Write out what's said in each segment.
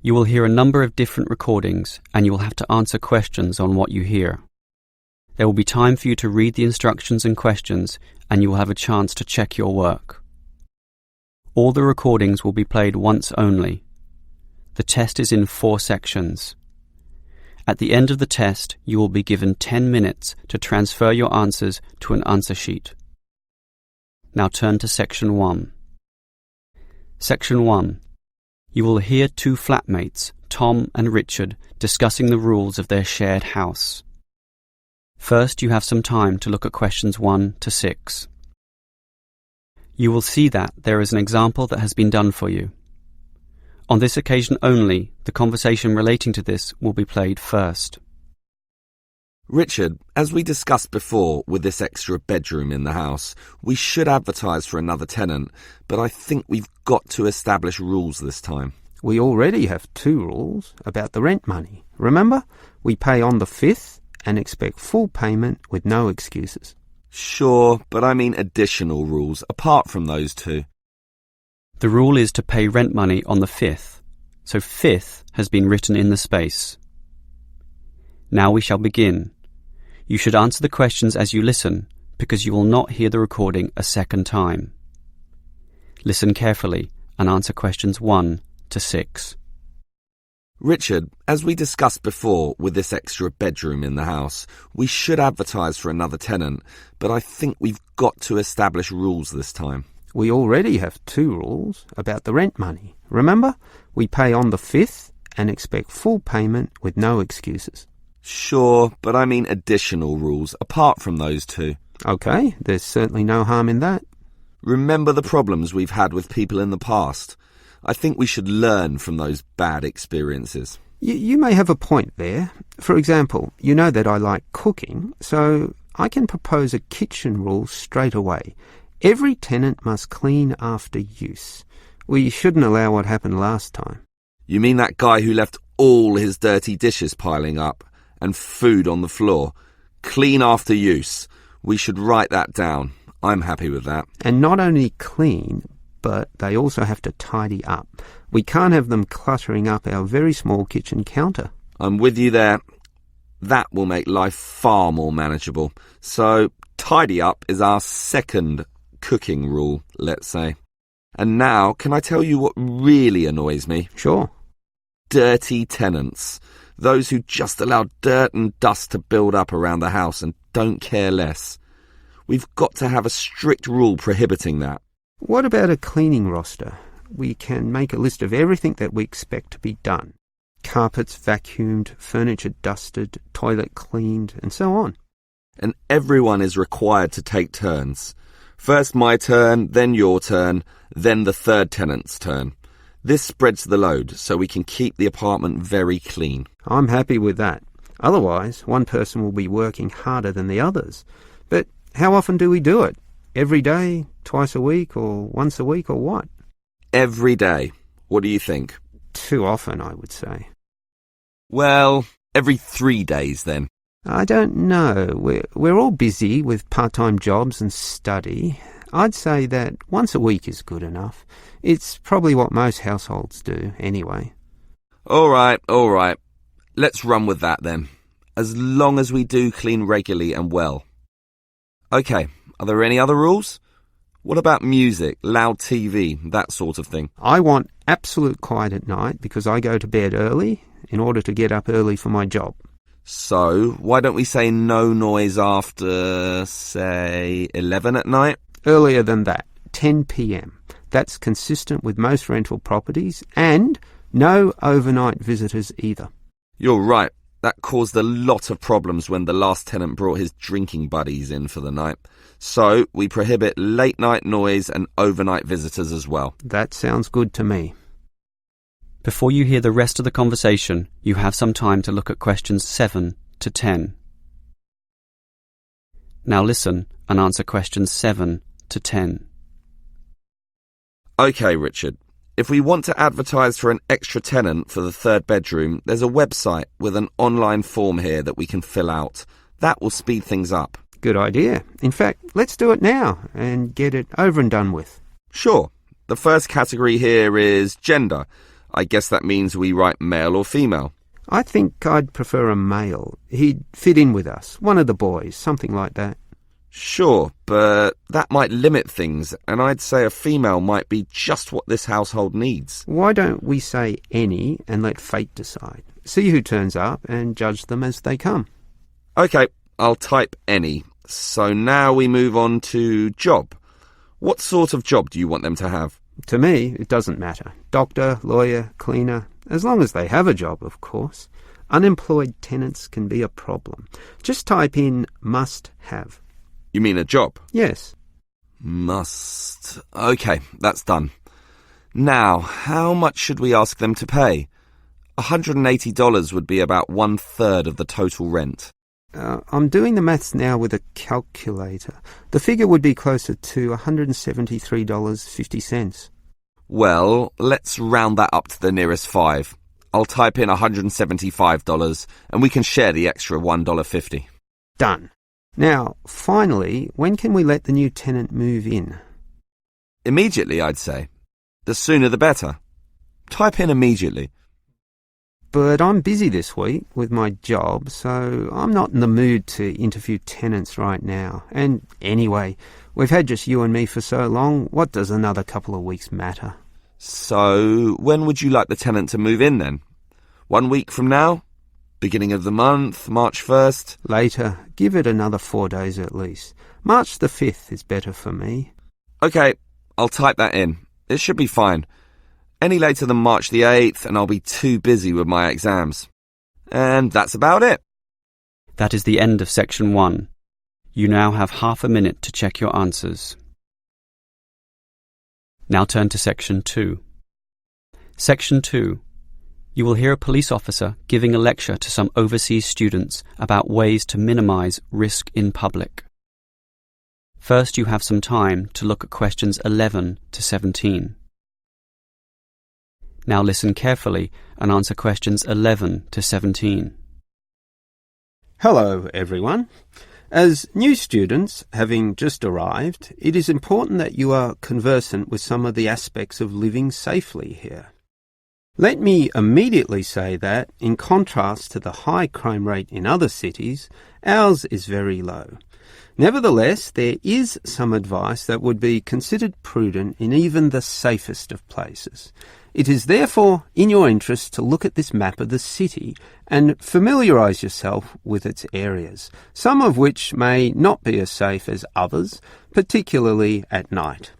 You will hear a number of different recordings and you will have to answer questions on what you hear. There will be time for you to read the instructions and questions and you will have a chance to check your work. All the recordings will be played once only. The test is in 4 sections. At the end of the test, you will be given 10 minutes to transfer your answers to an answer sheet. Now turn to Section 1. Section 1. You will hear 2 flatmates, Tom and Richard, discussing the rules of their shared house. First, you have some time to look at questions 1 to 6. You will see that there is an example that has been done for you. On this occasion only, the conversation relating to this will be played first. Richard, as we discussed before with this extra bedroom in the house, we should advertise for another tenant, but I think we've got to establish rules this time. We already have 2 rules about the rent money. Remember? We pay on the 5th and expect full payment with no excuses. Sure, but I mean additional rules apart from those 2. The rule is to pay rent money on the 5th, so 5th has been written in the space. Now we shall begin. You should answer the questions as you listen, because you will not hear the recording a second time. Listen carefully and answer questions 1 to 6. Richard, as we discussed before with this extra bedroom in the house, we should advertise for another tenant, but I think we've got to establish rules this time. We already have 2 rules about the rent money. Remember? We pay on the 5th and expect full payment with no excuses. Sure, but I mean additional rules apart from those 2. Okay, there's certainly no harm in that. Remember the problems we've had with people in the past. I think we should learn from those bad experiences. You may have a point there. For example, you know that I like cooking, so I can propose a kitchen rule straight away. Every tenant must clean after use. We shouldn't allow what happened last time. You mean that guy who left all his dirty dishes piling up and food on the floor? Clean after use. We should write that down. I'm happy with that. And not only clean, but they also have to tidy up. We can't have them cluttering up our very small kitchen counter. I'm with you there. That will make life far more manageable. So, tidy up is our second cooking rule, let's say. And now, can I tell you what really annoys me? Sure. Dirty tenants. Those who just allow dirt and dust to build up around the house and don't care less. We've got to have a strict rule prohibiting that. What about a cleaning roster? We can make a list of everything that we expect to be done. Carpets vacuumed, furniture dusted, toilet cleaned, and so on. And everyone is required to take turns. First my turn, then your turn, then the third tenant's turn. This spreads the load so we can keep the apartment very clean. I'm happy with that. Otherwise, one person will be working harder than the others. But how often do we do it? Every day, twice a week, or once a week, or what? Every day. What do you think? Too often, I would say. Well, every 3 days then. I don't know. We're all busy with part-time jobs and study. I'd say that once a week is good enough. It's probably what most households do, anyway. All right. Let's run with that then. As long as we do clean regularly and well. Okay, are there any other rules? What about music, loud TV, that sort of thing? I want absolute quiet at night because I go to bed early in order to get up early for my job. So, why don't we say no noise after, say, 11 at night? Earlier than that, 10 p.m. That's consistent with most rental properties, and no overnight visitors either. You're right. That caused a lot of problems when the last tenant brought his drinking buddies in for the night. So, we prohibit late night noise and overnight visitors as well. That sounds good to me. Before you hear the rest of the conversation, you have some time to look at questions 7 to 10. Now listen and answer questions 7 to 10. Okay, Richard. If we want to advertise for an extra tenant for the third bedroom, there's a website with an online form here that we can fill out. That will speed things up. Good idea. In fact, let's do it now and get it over and done with. Sure. The first category here is gender. I guess that means we write male or female. I think I'd prefer a male. He'd fit in with us, one of the boys, something like that. Sure, but that might limit things, and I'd say a female might be just what this household needs. Why don't we say any and let fate decide? See who turns up and judge them as they come. Okay, I'll type any. So now we move on to job. What sort of job do you want them to have? To me, it doesn't matter. Doctor, lawyer, cleaner, as long as they have a job, of course. Unemployed tenants can be a problem. Just type in must have. You mean a job? Yes. Must. Okay, that's done. Now, how much should we ask them to pay? $180 would be about 1/3 of the total rent. I'm doing the maths now with a calculator. The figure would be closer to $173.50. Well, let's round that up to the nearest 5. I'll type in $175 and we can share the extra $1.50. Done. Now, finally, when can we let the new tenant move in? Immediately, I'd say. The sooner the better. Type in immediately. But I'm busy this week with my job, so I'm not in the mood to interview tenants right now. And anyway, we've had just you and me for so long, what does another couple of weeks matter? So, when would you like the tenant to move in then? 1 week from now? Beginning of the month, March 1st? Later. Give it another 4 days at least. March the 5th is better for me. Okay, I'll type that in. It should be fine. Any later than March the 8th and I'll be too busy with my exams. And that's about it. That is the end of section 1. You now have half a minute to check your answers. Now turn to section 2. Section 2. You will hear a police officer giving a lecture to some overseas students about ways to minimize risk in public. First, you have some time to look at questions 11 to 17. Now listen carefully and answer questions 11 to 17. Hello, everyone. As new students, having just arrived, it is important that you are conversant with some of the aspects of living safely here. Let me immediately say that, in contrast to the high crime rate in other cities, ours is very low. Nevertheless, there is some advice that would be considered prudent in even the safest of places. It is therefore in your interest to look at this map of the city and familiarise yourself with its areas, some of which may not be as safe as others, particularly at night.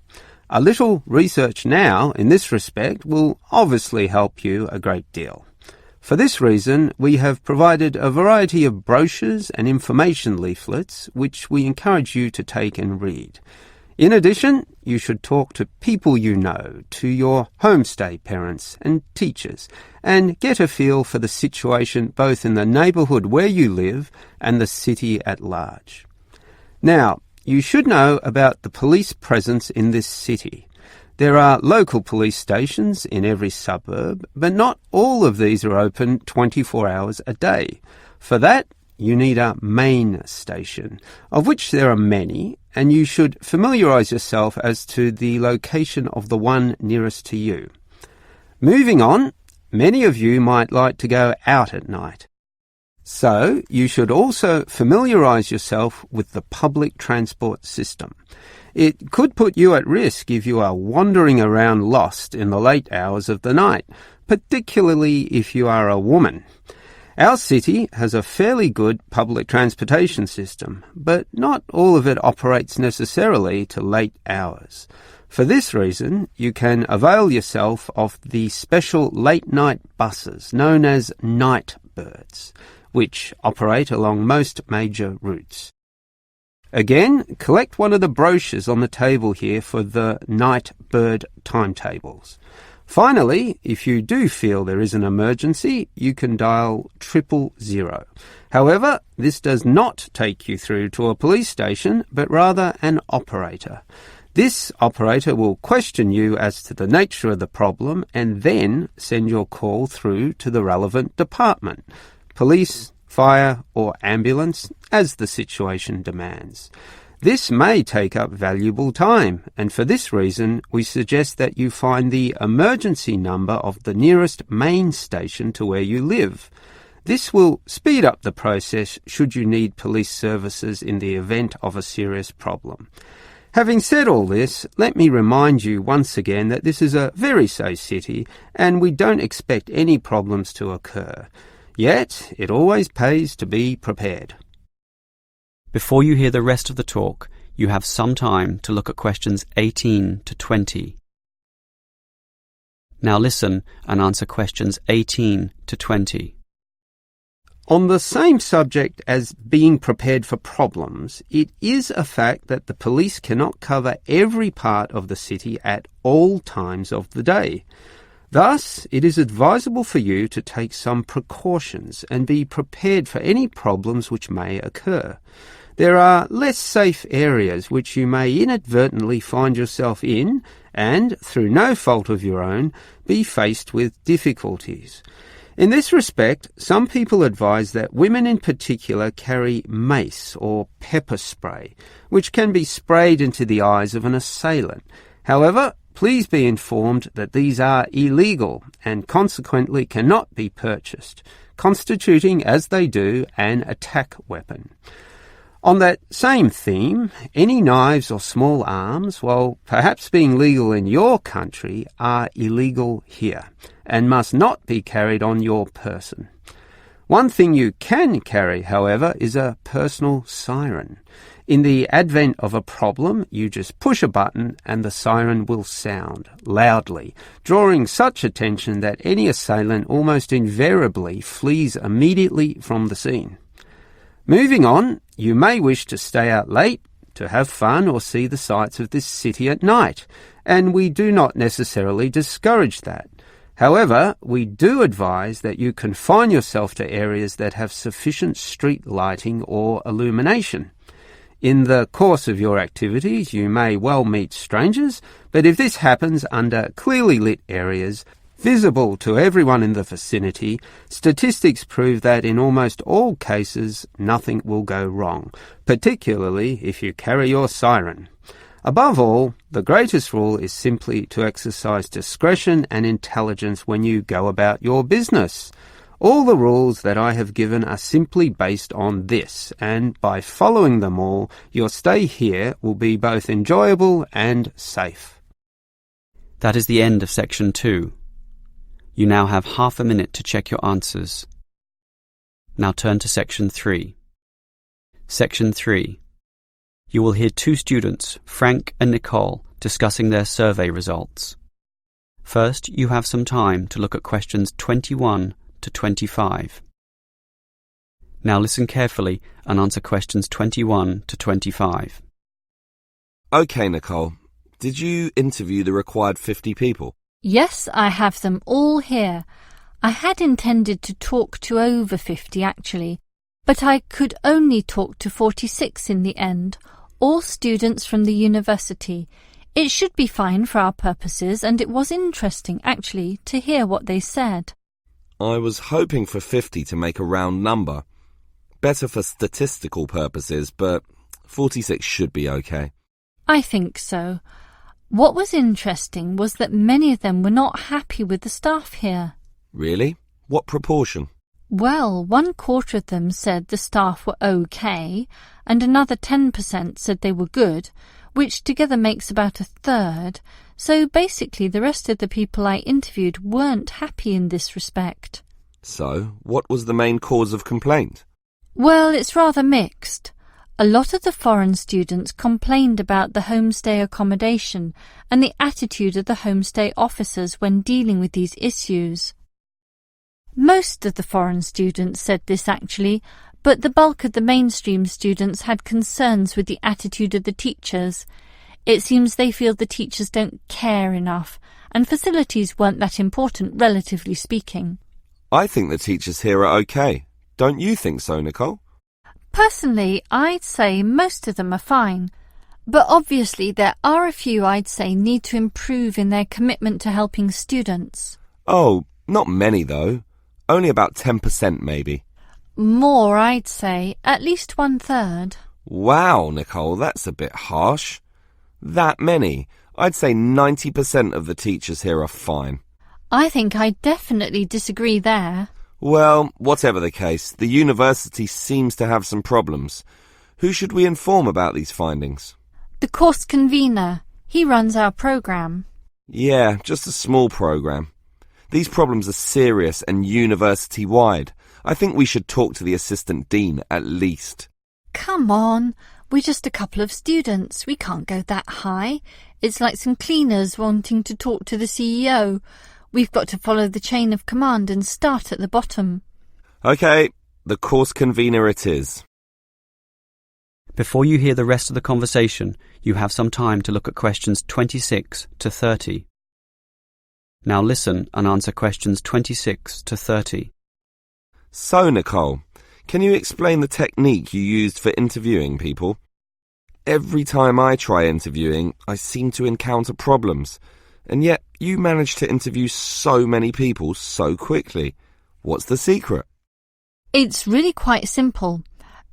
A little research now in this respect will obviously help you a great deal. For this reason, we have provided a variety of brochures and information leaflets which we encourage you to take and read. In addition, you should talk to people you know, to your homestay parents and teachers, and get a feel for the situation both in the neighbourhood where you live and the city at large. Now, you should know about the police presence in this city. There are local police stations in every suburb, but not all of these are open 24 hours a day. For that, you need a main station, of which there are many, and you should familiarise yourself as to the location of the one nearest to you. Moving on, many of you might like to go out at night. So, you should also familiarise yourself with the public transport system. It could put you at risk if you are wandering around lost in the late hours of the night, particularly if you are a woman. Our city has a fairly good public transportation system, but not all of it operates necessarily to late hours. For this reason, you can avail yourself of the special late-night buses known as night birds, which operate along most major routes. Again, collect one of the brochures on the table here for the night bird timetables. Finally, if you do feel there is an emergency, you can dial 000. However, this does not take you through to a police station, but rather an operator. This operator will question you as to the nature of the problem and then send your call through to the relevant department, police, fire or ambulance, as the situation demands. This may take up valuable time, and for this reason we suggest that you find the emergency number of the nearest main station to where you live. This will speed up the process should you need police services in the event of a serious problem. Having said all this, let me remind you once again that this is a very safe city and we don't expect any problems to occur. Yet, it always pays to be prepared. Before you hear the rest of the talk, you have some time to look at questions 18 to 20. Now listen and answer questions 18 to 20. On the same subject as being prepared for problems, it is a fact that the police cannot cover every part of the city at all times of the day. Thus, it is advisable for you to take some precautions and be prepared for any problems which may occur. There are less safe areas which you may inadvertently find yourself in and, through no fault of your own, be faced with difficulties. In this respect, some people advise that women in particular carry mace or pepper spray, which can be sprayed into the eyes of an assailant. However, please be informed that these are illegal and consequently cannot be purchased, constituting, as they do, an attack weapon. On that same theme, any knives or small arms, while perhaps being legal in your country, are illegal here and must not be carried on your person. One thing you can carry, however, is a personal siren. In the advent of a problem, you just push a button and the siren will sound loudly, drawing such attention that any assailant almost invariably flees immediately from the scene. Moving on, you may wish to stay out late, to have fun or see the sights of this city at night, and we do not necessarily discourage that. However, we do advise that you confine yourself to areas that have sufficient street lighting or illumination. In the course of your activities, you may well meet strangers, but if this happens under clearly lit areas, visible to everyone in the vicinity, statistics prove that in almost all cases nothing will go wrong, particularly if you carry your siren. Above all, the greatest rule is simply to exercise discretion and intelligence when you go about your business. All the rules that I have given are simply based on this, and by following them all, your stay here will be both enjoyable and safe. That is the end of section 2. You now have half a minute to check your answers. Now turn to section 3. Section 3. You will hear two students, Frank and Nicole, discussing their survey results. First, you have some time to look at questions 21 to 25. Now listen carefully and answer questions 21 to 25. Okay, Nicole. Did you interview the required 50 people? Yes, I have them all here. I had intended to talk to over 50 actually, but I could only talk to 46 in the end, all students from the university. It should be fine for our purposes, and it was interesting actually to hear what they said. I was hoping for 50 to make a round number. Better for statistical purposes, but 46 should be okay. I think so. What was interesting was that many of them were not happy with the staff here. Really? What proportion? Well, 1/4 of them said the staff were okay, and another 10% said they were good, which together makes about 1/3. So basically the rest of the people I interviewed weren't happy in this respect. So, what was the main cause of complaint? Well, it's rather mixed. A lot of the foreign students complained about the homestay accommodation and the attitude of the homestay officers when dealing with these issues. Most of the foreign students said this actually, but the bulk of the mainstream students had concerns with the attitude of the teachers. It seems they feel the teachers don't care enough, and facilities weren't that important, relatively speaking. I think the teachers here are okay. Don't you think so, Nicole? Personally, I'd say most of them are fine. But obviously there are a few I'd say need to improve in their commitment to helping students. Oh, not many though. Only about 10% maybe. More, I'd say. At least 1/3. Wow, Nicole, that's a bit harsh. That many? I'd say 90% of the teachers here are fine. I think I definitely disagree there. Well, whatever the case, the university seems to have some problems. Who should we inform about these findings? The course convener. He runs our programme. Yeah, just a small program. These problems are serious and university-wide. I think we should talk to the assistant dean at least. Come on, we're just a couple of students. We can't go that high. It's like some cleaners wanting to talk to the CEO. We've got to follow the chain of command and start at the bottom. Okay, the course convener it is. Before you hear the rest of the conversation, you have some time to look at questions 26 to 30. Now listen and answer questions 26 to 30. So, Nicole, can you explain the technique you used for interviewing people? Every time I try interviewing, I seem to encounter problems, and yet you manage to interview so many people so quickly. What's the secret? It's really quite simple.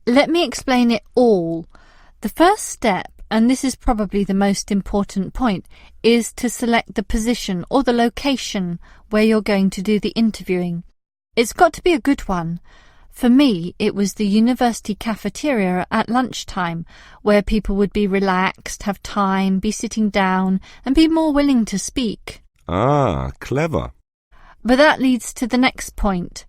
Let me explain it all. The first step, and this is probably the most important point, is to select the position or the location where you're going to do the interviewing. It's got to be a good one. For me, it was the university cafeteria at lunchtime, where people would be relaxed, have time, be sitting down, and be more willing to speak. Ah, clever. But that leads to the next point.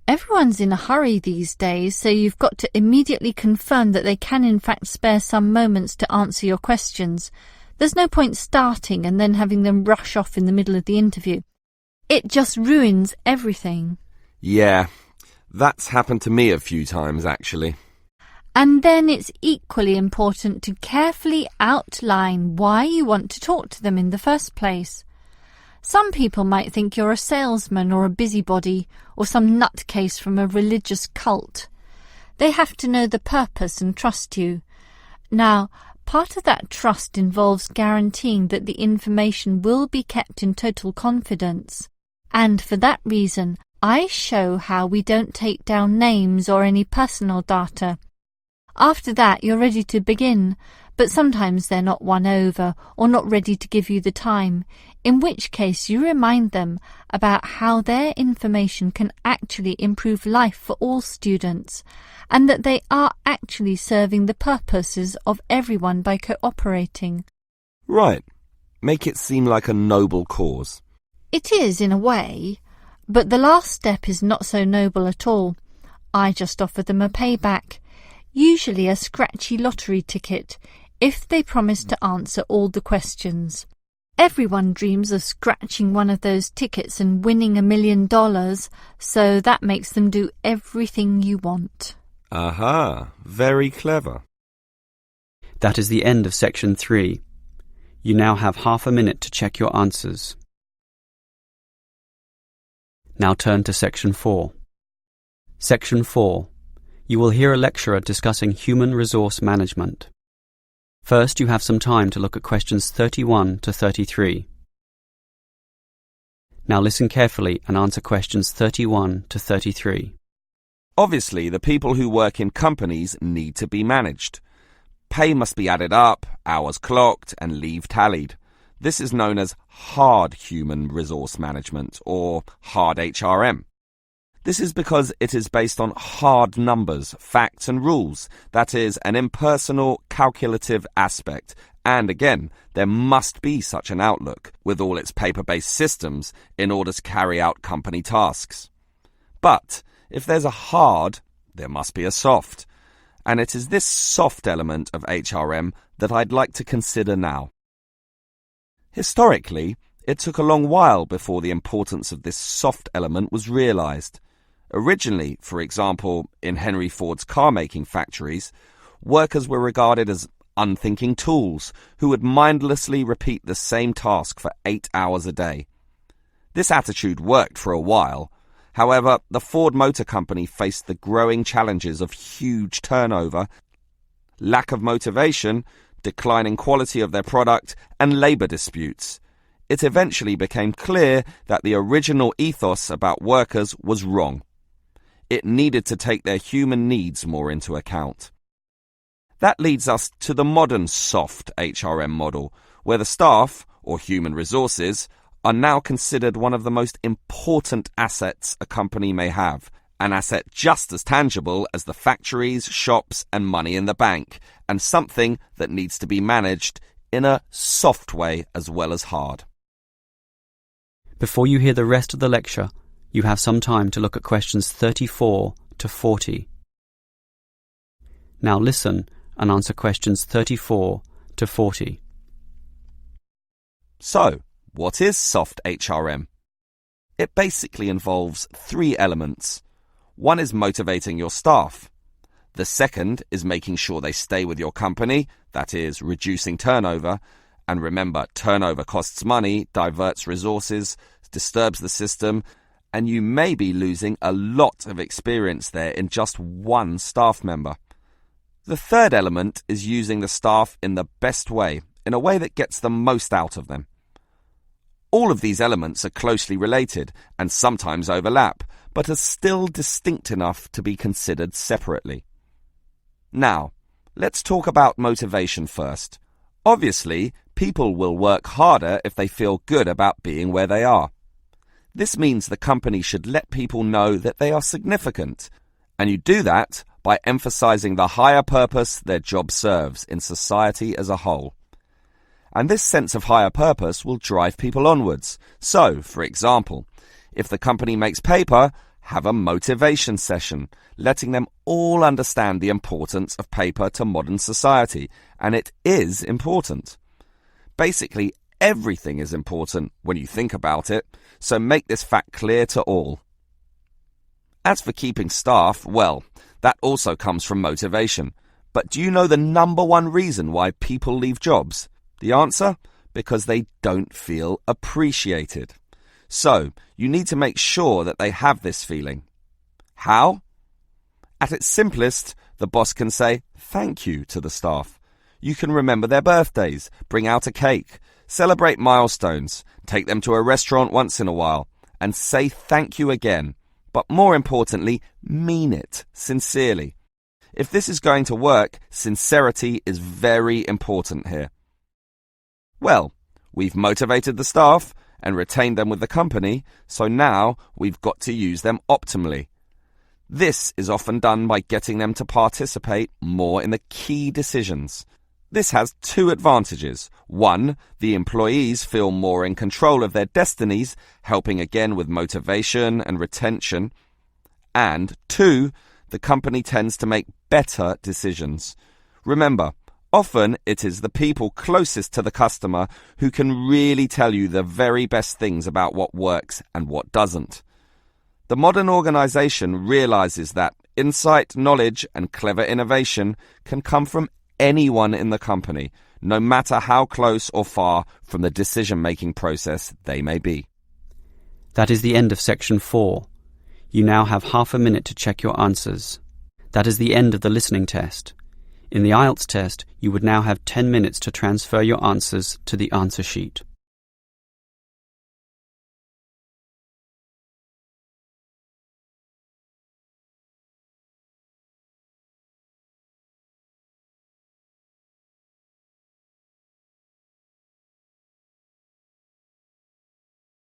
Everyone's in a hurry these days, so you've got to immediately confirm that they can in fact spare some moments to answer your questions. There's no point starting and then having them rush off in the middle of the interview. It just ruins everything. Yeah, that's happened to me a few times, actually. And then it's equally important to carefully outline why you want to talk to them in the first place. Some people might think you're a salesman or a busybody or some nutcase from a religious cult. They have to know the purpose and trust you. Now, part of that trust involves guaranteeing that the information will be kept in total confidence. And for that reason, I show how we don't take down names or any personal data. After that, you're ready to begin, but sometimes they're not won over or not ready to give you the time, in which case you remind them about how their information can actually improve life for all students, and that they are actually serving the purposes of everyone by cooperating. Right. Make it seem like a noble cause. It is, in a way, but the last step is not so noble at all. I just offer them a payback, usually a scratchy lottery ticket, if they promise to answer all the questions. Everyone dreams of scratching one of those tickets and winning $1 million, so that makes them do everything you want. Aha, very clever. That is the end of section 3. You now have half a minute to check your answers. Now turn to section 4. Section 4. You will hear a lecturer discussing human resource management. First, you have some time to look at questions 31 to 33. Now listen carefully and answer questions 31 to 33. Obviously, the people who work in companies need to be managed. Pay must be added up, hours clocked, and leave tallied. This is known as hard human resource management, or hard HRM. This is because it is based on hard numbers, facts and rules. That is, an impersonal, calculative aspect. And again, there must be such an outlook, with all its paper-based systems, in order to carry out company tasks. But if there's a hard, there must be a soft. And it is this soft element of HRM that I'd like to consider now. Historically, it took a long while before the importance of this soft element was realized. Originally, for example, in Henry Ford's car-making factories, workers were regarded as unthinking tools who would mindlessly repeat the same task for 8 hours a day. This attitude worked for a while. However, the Ford Motor Company faced the growing challenges of huge turnover, lack of motivation, declining quality of their product, and labor disputes. It eventually became clear that the original ethos about workers was wrong. It needed to take their human needs more into account. That leads us to the modern soft HRM model, where the staff, or human resources, are now considered one of the most important assets a company may have, an asset just as tangible as the factories, shops, and money in the bank, and something that needs to be managed in a soft way as well as hard. Before you hear the rest of the lecture, you have some time to look at questions 34 to 40. Now listen and answer questions 34 to 40. So, what is soft HRM? It basically involves 3 elements. One is motivating your staff. The second is making sure they stay with your company, that is, reducing turnover. And remember, turnover costs money, diverts resources, disturbs the system, and you may be losing a lot of experience there in just one staff member. The third element is using the staff in the best way, in a way that gets the most out of them. All of these elements are closely related and sometimes overlap, but are still distinct enough to be considered separately. Now, let's talk about motivation first. Obviously, people will work harder if they feel good about being where they are. This means the company should let people know that they are significant, and you do that by emphasizing the higher purpose their job serves in society as a whole. And this sense of higher purpose will drive people onwards. So, for example, if the company makes paper, have a motivation session, letting them all understand the importance of paper to modern society, and it is important. Basically, everything is important when you think about it, so make this fact clear to all. As for keeping staff, well, that also comes from motivation. But do you know the number one reason why people leave jobs? The answer? Because they don't feel appreciated. So, you need to make sure that they have this feeling. How? At its simplest, the boss can say thank you to the staff. You can remember their birthdays, bring out a cake, celebrate milestones, take them to a restaurant once in a while, and say thank you again. But more importantly, mean it sincerely. If this is going to work, sincerity is very important here. Well, we've motivated the staff and retained them with the company, so now we've got to use them optimally. This is often done by getting them to participate more in the key decisions. This has 2 advantages. 1, the employees feel more in control of their destinies, helping again with motivation and retention. And 2, the company tends to make better decisions. Remember, often it is the people closest to the customer who can really tell you the very best things about what works and what doesn't. The modern organization realizes that insight, knowledge, and clever innovation can come from anyone in the company, no matter how close or far from the decision-making process they may be. That is the end of section 4. You now have half a minute to check your answers. That is the end of the listening test. In the IELTS test, you would now have 10 minutes to transfer your answers to the answer sheet.